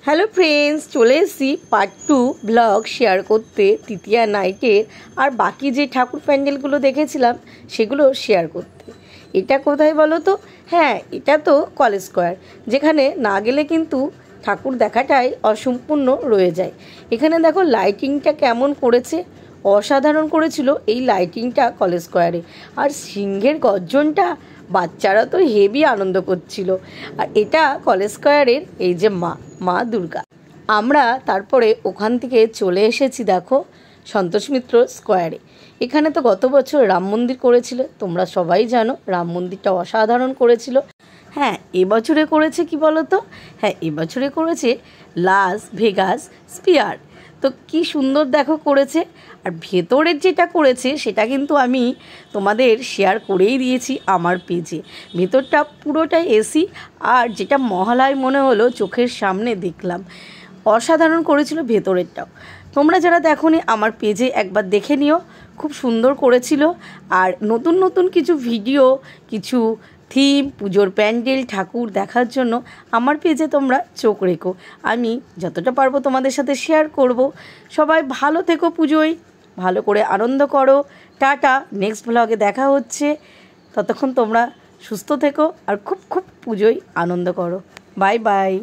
Hello friends, চলে এসেছি part 2 blog share করতে তৃতীয়া নাইটের। আর বাকি যে ঠাকুর প্যান্ডেলগুলো দেখেছিলাম সেগুলো শেয়ার করতে। এটা কোথায় বলো তো? হ্যাঁ, এটা তো কলেজ স্কোয়ার, যেখানে না গেলে কিন্তু ঠাকুর দেখাটাই অসম্পূর্ণ রয়ে যায়। এখানে দেখো লাইটিংটা কেমন করেছে, অসাধারণ করেছিল এই লাইটিংটা কলেজ স্কোয়ারে। আর সিংহের গর্জনটা, বাচ্চারা তো হেভি আনন্দ করছিল। আর এটা কলেজ স্কোয়ারের এই যে মা দুর্গা। আমরা তারপরে ওখান থেকে চলে এসেছি দেখো সন্তোষ মিত্র স্কোয়ারে। এখানে তো গত বছর রাম মন্দির করেছিল, তোমরা সবাই জানো রাম মন্দিরটা অসাধারণ করেছিল। হ্যাঁ, এবছরে করেছে কি বলো তো? হ্যাঁ, এবছরে করেছে লাস ভেগাস স্পিয়ার। তো কি সুন্দর দেখো করেছে। আর ভেতরের যেটা করেছে সেটা কিন্তু আমি তোমাদের শেয়ার করেই দিয়েছি আমার পেজে। ভেতরটা পুরোটাই এসি, আর যেটা মহালয় মনে হলো চোখের সামনে দেখলাম, অসাধারণ করেছিল ভেতরেরটাও। তোমরা যারা দেখোনি আমার পেজে একবার দেখে নিও, খুব সুন্দর করেছিল। আর নতুন নতুন কিছু ভিডিও, কিছু থিম, পুজোর প্যান্ডেল, ঠাকুর দেখার জন্য আমার পেজে তোমরা চোখ রেখো। আমি যতটা পারবো তোমাদের সাথে শেয়ার করব। সবাই ভালো থেকো, পুজোয় ভালো করে আনন্দ করো। টাটা, নেক্সট ব্লগে দেখা হচ্ছে। ততক্ষণ তোমরা সুস্থ থেকো আর খুব খুব পুজোয় আনন্দ করো। Bye bye.